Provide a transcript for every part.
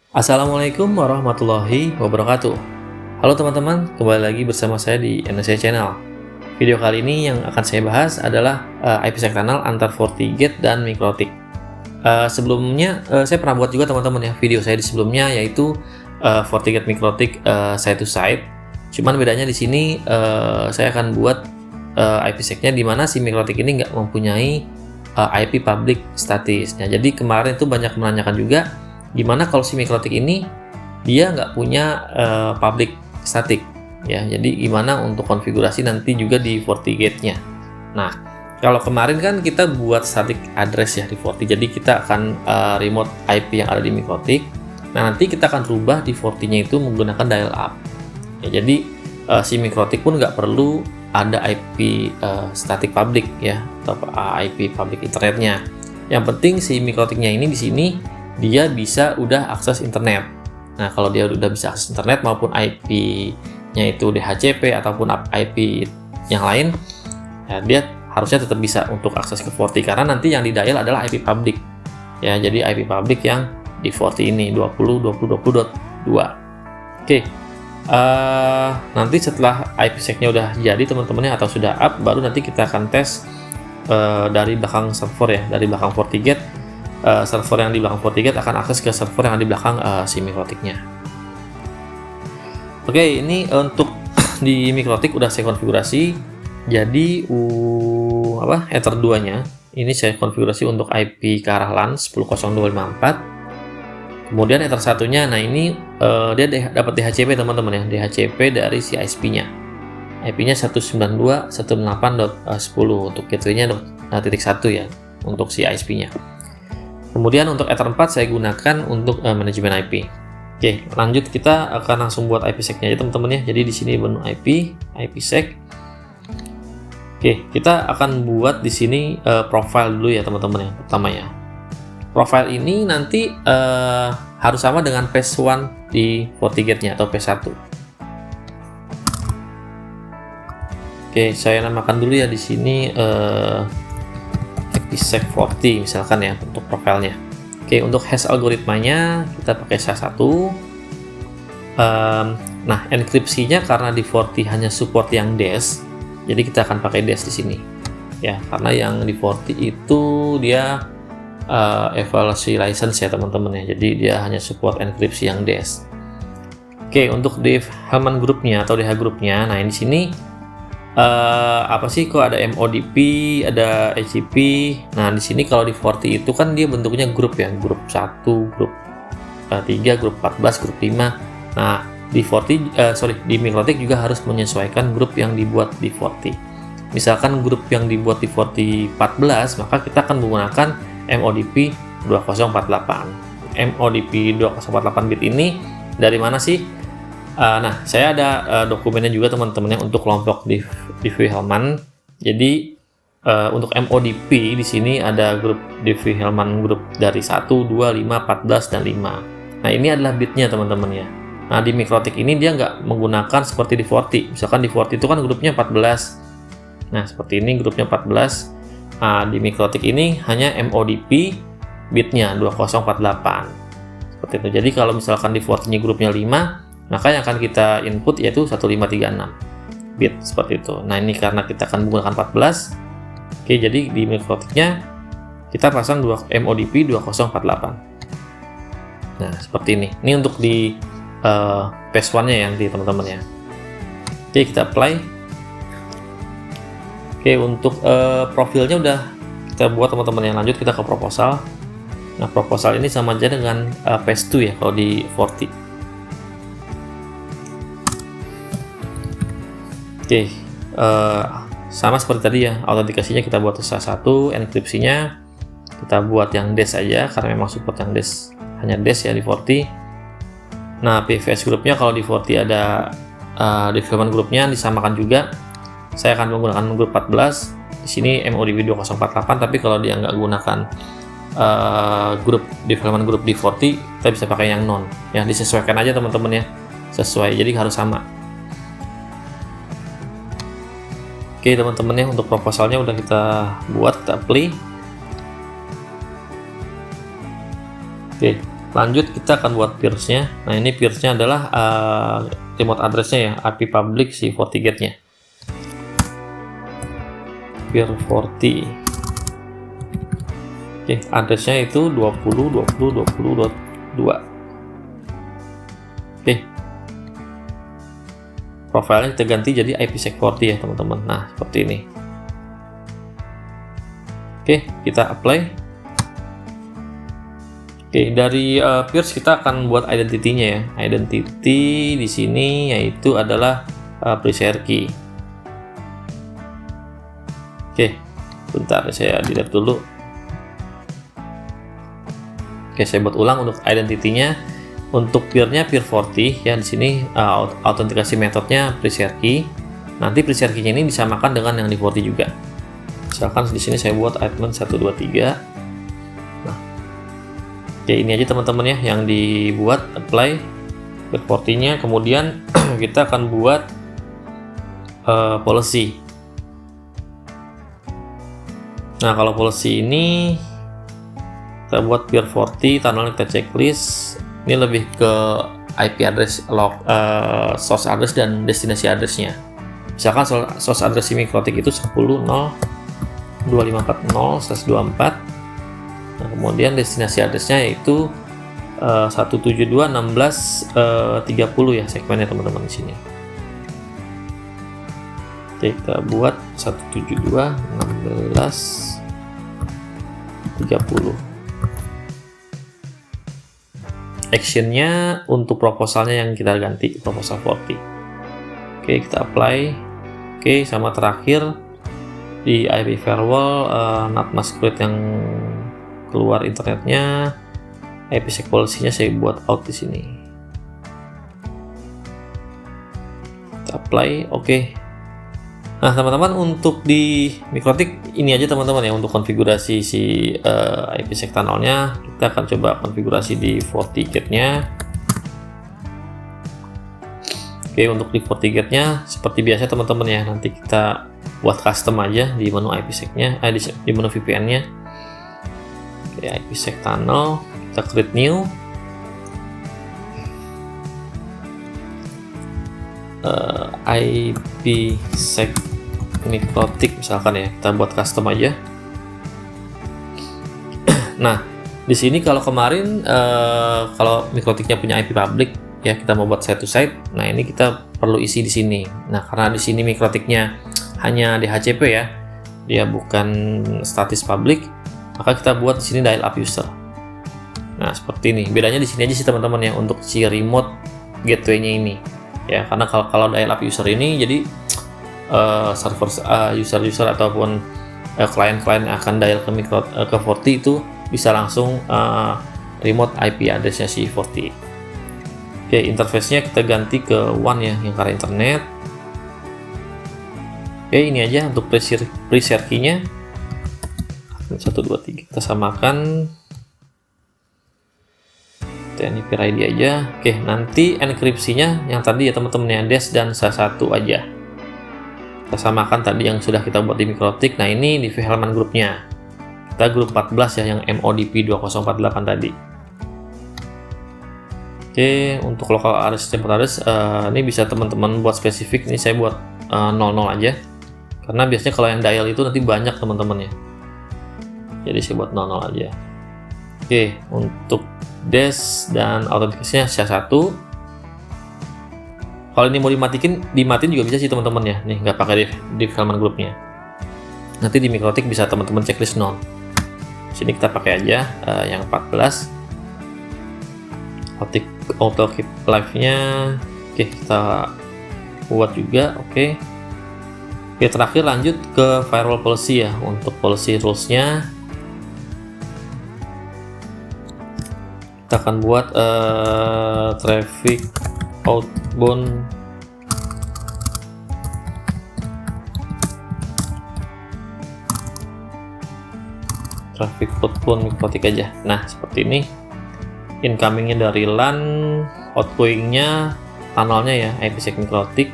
Assalamualaikum warahmatullahi wabarakatuh. Halo teman-teman, kembali lagi bersama saya di NSC Channel. Video kali ini yang akan saya bahas adalah IPsec tunnel antar FortiGate dan Mikrotik. Sebelumnya saya pernah buat juga teman-teman ya video saya di sebelumnya, yaitu FortiGate Mikrotik side to side. Cuman bedanya di sini saya akan buat IPsec-nya di mana si Mikrotik ini nggak mempunyai IP public statis. Nah, jadi kemarin itu banyak menanyakan juga gimana kalau si Mikrotik ini dia nggak punya public static ya, jadi gimana untuk konfigurasi nanti juga di FortiGate-nya. Nah, kalau kemarin kan kita buat static address ya di Forti, jadi kita akan remote IP yang ada di Mikrotik. Nah, nanti kita akan rubah di Forti-nya itu menggunakan dial up ya, jadi si Mikrotik pun nggak perlu ada IP static public ya, atau IP public internetnya. Yang penting si Mikrotiknya ini di sini dia bisa udah akses internet. Nah, kalau dia udah bisa akses internet maupun IP-nya itu DHCP ataupun IP yang lain, ya dia harusnya tetap bisa untuk akses ke Forti, karena nanti yang di dial adalah IP public. Ya, jadi IP public yang di Forti ini 20.20.20.2. Oke. Nanti setelah IPsec-nya udah jadi teman-temannya atau sudah up, baru nanti kita akan tes dari belakang server ya, dari belakang FortiGate. Server yang di belakang FortiGate akan akses ke server yang ada di belakang si Mikrotiknya. Oke, ini untuk di Mikrotik udah saya konfigurasi. Jadi Ether 2 nya ini saya konfigurasi untuk IP ke arah LAN 10.0254. Kemudian Ether 1 nya, nah ini dia dapat DHCP teman-teman ya, DHCP dari si ISP nya. IP-nya 192.168.10 untuk gateway-nya titik 1 ya untuk si ISP nya. Kemudian untuk Ether 4 saya gunakan untuk manajemen IP. Oke, lanjut kita akan langsung buat IPsec-nya ya teman-teman ya. Jadi di sini menu IP, IPsec. Oke, kita akan buat di sini profile dulu ya teman-teman ya. Pertama ya. Profile ini nanti harus sama dengan PES1 di FortiGate-nya atau PES1. Oke, saya namakan dulu ya di sini IPsec Forti misalkan ya untuk profilnya. Oke, untuk hash algoritmanya kita pakai SHA-1. Nah, enkripsinya karena di Forti hanya support yang DES, jadi kita akan pakai DES di sini. Ya, karena yang di Forti itu dia evaluasi license ya teman-teman ya. Jadi dia hanya support enkripsi yang DES. Oke, untuk di halaman grupnya atau DH grupnya, nah di sini apa sih kok ada MODP, ada HCP. Nah, di sini kalau di Forti itu kan dia bentuknya grup ya, grup 1, grup 3, grup 14, grup 5. Nah, di di Mikrotik juga harus menyesuaikan grup yang dibuat di Forti. Misalkan grup yang dibuat di Forti 14, maka kita akan menggunakan MODP 2048. MODP 2048 bit ini dari mana sih? Nah, saya ada dokumennya juga teman-teman yang untuk kelompok di Hellman. Jadi untuk MODP di sini ada grup DV Hellman grup dari 1, 2, 5, 14 dan 5. Nah, ini adalah bitnya teman-teman ya. Nah, di Mikrotik ini dia nggak menggunakan seperti di Forti. Misalkan di Forti itu kan grupnya 14. Nah, seperti ini grupnya 14. Nah, di Mikrotik ini hanya MODP bitnya 2048. Seperti itu. Jadi kalau misalkan di Forti-nya grupnya 5, maka yang akan kita input yaitu 1536 bit seperti itu. Nah, ini karena kita akan menggunakan 14. Oke, jadi di Mikrotiknya kita pasang MODP 2048. Nah, seperti ini. Ini untuk di PES1-nya yang di teman-teman ya. Oke, kita apply. Oke, untuk profilnya udah kita buat teman-teman yang lanjut kita ke proposal. Nah, proposal ini sama aja dengan PES2 ya kalau di Forti. Oke, sama seperti tadi ya, autentikasinya kita buat SHA-1, enkripsinya kita buat yang DES aja karena memang support yang DES, hanya DES ya di Forti. Nah, PVS grupnya kalau di Forti ada development grupnya disamakan juga. Saya akan menggunakan grup 14. Di sini MODP 2048, tapi kalau dia nggak gunakan grup development group di Forti, kita bisa pakai yang non. Ya, disesuaikan aja teman-teman ya, sesuai. Jadi harus sama. Oke teman-teman ya, untuk proposalnya udah kita buat, kita apply. Oke, Lanjut kita akan buat peersnya. Nah ini peersnya adalah remote addressnya ya, IP public si FortiGate-nya. Peer 40. Oke, addressnya itu 20.20.20.2. Oke. Profilnya kita ganti jadi IPsec 40 ya teman-teman. Nah seperti ini. Oke, kita apply. Oke, dari peers kita akan buat identity-nya ya. Identity di sini yaitu adalah pre-share key. Oke, bentar saya delete dulu. Oke, saya buat ulang untuk identity-nya. Untuk peer-nya peer 40 ya, di sini autentikasi metodnya pre-share key. Nanti pre-share key-nya ini disamakan dengan yang di 40 juga. Misalkan di sini saya buat admin 123. Oke, ini aja teman-teman ya yang dibuat, apply peer 40-nya. Kemudian kita akan buat policy. Nah kalau policy ini kita buat peer 40, tunnel kita checklist. Ini lebih ke IP address, source address dan destinasi addressnya. Misalkan source address MikroTik itu 10.0.2540/24. Nah, kemudian destinasi addressnya yaitu 172.16.30 ya segmennya teman-teman di sini. Oke, kita buat 172.16.30. Actionnya untuk proposalnya yang kita ganti, proposal 40. Oke, kita apply. Oke, sama terakhir di IP firewall NAT masquerade yang keluar internetnya, IPsec policy-nya saya buat out di sini. Kita apply, oke. Nah teman-teman, untuk di MikroTik ini aja teman-teman ya untuk konfigurasi si IPsec tunnelnya. Kita akan coba konfigurasi di FortiGate-nya. Oke, untuk di FortiGate-nya seperti biasa teman-teman ya, nanti kita buat custom aja di menu IPsec-nya, di menu VPN-nya. Oke, IPsec tunnel, kita create new. IPsec MikroTik misalkan ya, kita buat custom aja. Nah, di sini kalau kemarin kalau MikroTiknya punya IP public ya, kita mau buat site to site. Nah, ini kita perlu isi di sini. Nah, karena di sini MikroTiknya hanya DHCP ya, dia bukan statis public, maka kita buat di sini dial up user. Nah, seperti ini. Bedanya di sini aja sih teman-teman ya untuk si remote gateway-nya ini. Ya, karena kalau dial up user ini jadi server user-user ataupun klien-klien yang akan dial ke 40 itu bisa langsung remote IP address-nya si 40. Oke, interface-nya kita ganti ke one ya, yang karena internet. Oke, ini aja untuk pre-share key-nya. 1, 2, 3 kita samakan. TNP ID aja. Oke, nanti enkripsinya yang tadi ya teman-teman ya, dash dan SHA-1 aja. Kita samakan tadi yang sudah kita buat di MikroTik. Nah, ini di halaman grupnya. Kita grup 14 ya, yang MODP 2048 tadi. Oke, untuk local address tempat address ini bisa teman-teman buat spesifik. Ini saya buat 00 aja. Karena biasanya kalau yang dial itu nanti banyak teman-teman ya. Jadi saya buat 00 aja. Oke, untuk dash dan autentikasinya SHA-1. Kalau ini mau dimatiin juga bisa sih teman-teman ya. Nih, nggak pakai di halaman grupnya. Nanti di MikroTik bisa teman-teman checklist none. Sini kita pakai aja yang 14. Auto keep live-nya. Oke, kita buat juga. Oke, terakhir lanjut ke firewall policy ya. Untuk policy rules-nya kita akan buat traffic outbound MikroTik aja. Nah, seperti ini. Incomingnya dari LAN, outgoingnya tunnelnya ya IPsec MikroTik.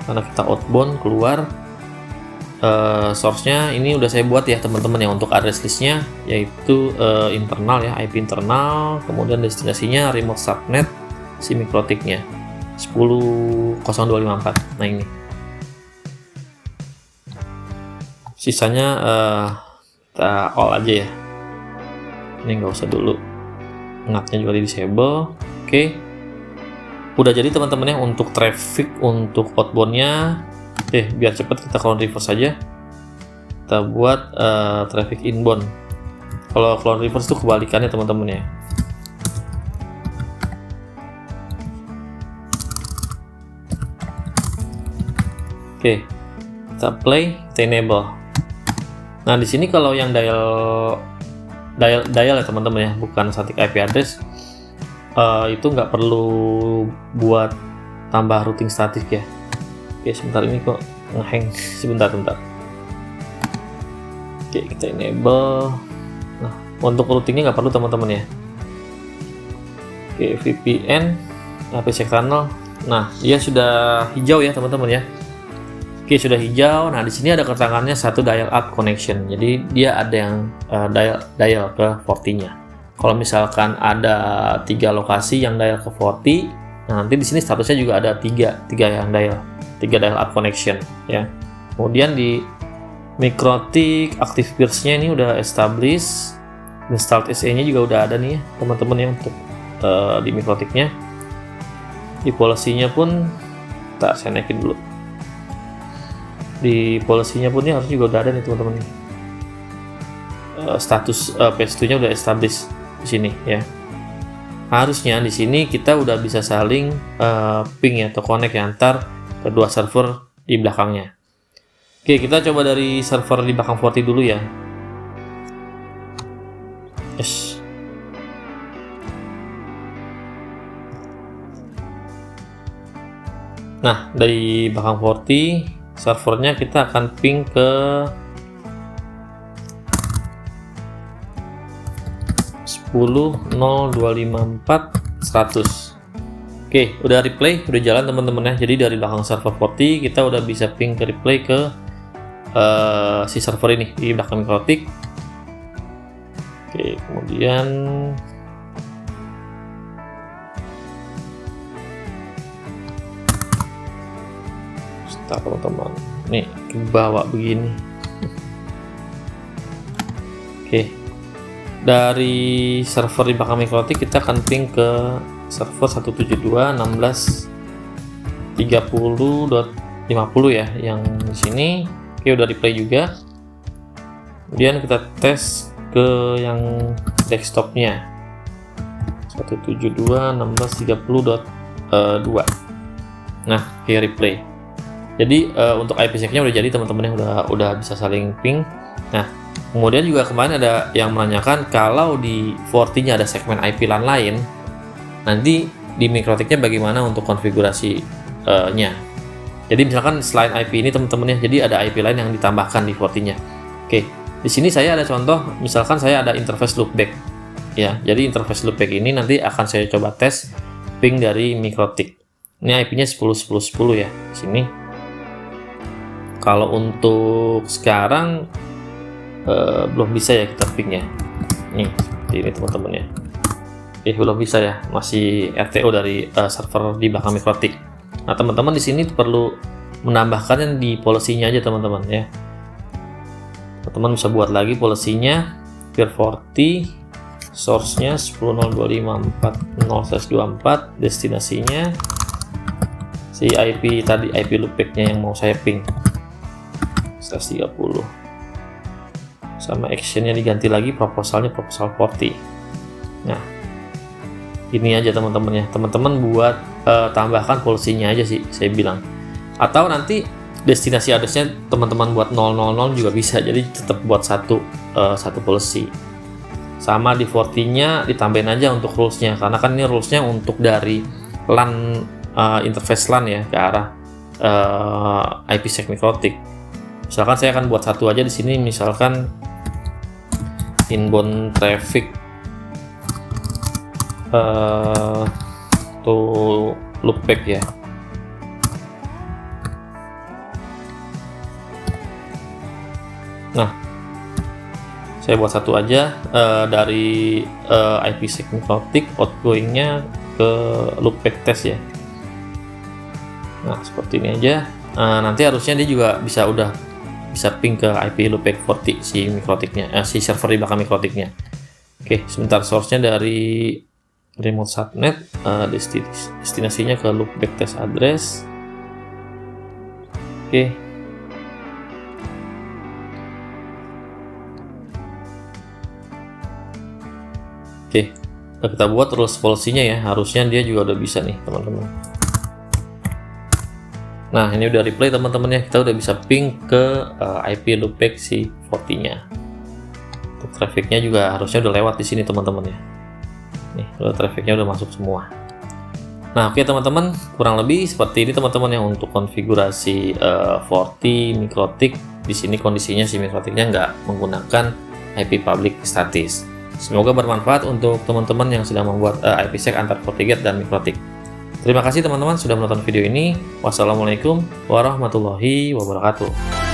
Karena kita outbound keluar. source-nya ini udah saya buat ya teman-teman ya, untuk address list-nya yaitu internal ya, IP internal, kemudian destinasinya remote subnet si mikrotiknya 10.0254. Nah ini sisanya kita all aja ya, ini nggak usah dulu, NAT-nya juga di disable. Oke, udah jadi teman-teman ya untuk traffic untuk outbound-nya. Biar cepat kita clone reverse saja, kita buat traffic inbound. Kalau clone reverse itu kebalikannya teman-teman ya. Oke, kita play, kita enable. Nah di sini kalau yang dial ya teman-teman ya, bukan static IP address, itu nggak perlu buat tambah routing static ya. Oke, sebentar, ini kok ngehang. sebentar. Oke, kita enable. Nah, untuk routingnya nggak perlu teman-teman ya. Oke, VPN, APsec tunnel. Nah, dia sudah hijau ya teman-teman ya. Oke, sudah hijau. Nah, di sini ada keterangannya satu dial up connection. Jadi dia ada yang dial ke 40-nya. Kalau misalkan ada 3 lokasi yang dial ke 40, nah nanti di sini statusnya juga ada 3 yang dial up connection ya. Kemudian di mikrotik active peers-nya ini udah established, installed SE-nya juga udah ada nih ya teman-teman ya, untuk di mikrotiknya. Di policy-nya pun saya naikin dulu. Di policy-nya pun ini harus juga udah ada nih teman-teman. Status PS2-nya udah established di sini ya. Harusnya di sini kita udah bisa saling ping ya, atau connect ya antar kedua server di belakangnya. Oke, kita coba dari server di belakang 40 dulu ya. Yes. Nah, dari belakang 40 servernya kita akan ping ke 10.0254.100. Oke, udah replay, udah jalan teman-teman ya. Jadi dari belakang server 40 kita udah bisa ping ke replay ke si server ini di belakang mikrotik. Oke, kemudian start teman-teman. Nih ke bawah begini. Oke. Dari server di belakang mikrotik kita akan ping ke server 172.16.30.50 ya, yang di sini. Oke, udah replay juga. Kemudian kita tes ke yang desktopnya 172.16.30.2. Nah, oke, replay. Jadi untuk IPsec-nya udah jadi teman-teman, udah bisa saling ping. Nah, kemudian juga kemarin ada yang menanyakan kalau di 40-nya ada segmen IP LAN lain, nanti di mikrotiknya bagaimana untuk konfigurasi-nya. Jadi misalkan selain IP ini teman-teman ya, jadi ada IP lain yang ditambahkan di 40-nya. Oke, di sini saya ada contoh, misalkan saya ada interface loopback. Ya, jadi interface loopback ini nanti akan saya coba tes ping dari mikrotik. Ini IP-nya 10.10.10 ya, di sini. Kalau untuk sekarang belum bisa ya kita ping ya. Nih, seperti ini teman-teman ya. Belum bisa ya, masih RTO dari server di belakang mikrotik. Nah, teman-teman di sini perlu menambahkan di policy-nya aja teman-teman ya. Teman-teman bisa buat lagi policy-nya, peer 40, source-nya 10.0254.0/24, destinasinya si IP tadi, IP loopback-nya yang mau saya ping 30, sama action-nya diganti lagi, proposalnya proposal 40. Nah, ini aja teman-teman ya, teman-teman buat tambahkan policy-nya aja sih saya bilang, atau nanti destinasi address-nya teman-teman buat 000 juga bisa, jadi tetap buat satu policy. Sama di 40-nya ditambahin aja untuk rules-nya, karena kan ini rules-nya untuk dari LAN, interface LAN ya, ke arah IPsec mikrotik. Misalkan saya akan buat satu aja di sini, misalkan inbound traffic to loopback ya. Nah, saya buat satu aja dari IPsec Mikrotik outgoingnya ke loopback test ya. Nah, seperti ini aja. Nanti harusnya dia juga bisa ping ke IP loopback 40 si mikrotiknya, si server di belakang mikrotiknya. Oke, sebentar, source-nya dari remote subnet, destinasinya ke loopback test address. Oke. Oke, kita buat rules policy-nya ya, harusnya dia juga udah bisa nih teman-teman. Nah, ini udah replay teman-teman ya, kita udah bisa ping ke IP loopback si 40-nya. Untuk trafficnya juga harusnya udah lewat di sini teman-teman ya. Nih, trafficnya udah masuk semua. Nah, oke teman-teman, kurang lebih seperti ini teman-teman yang untuk konfigurasi 40 mikrotik. Di sini kondisinya si mikrotiknya nggak menggunakan IP public statis. Semoga bermanfaat untuk teman-teman yang sedang membuat IPsec antar FortiGate dan mikrotik. Terima kasih teman-teman sudah menonton video ini. Wassalamualaikum warahmatullahi wabarakatuh.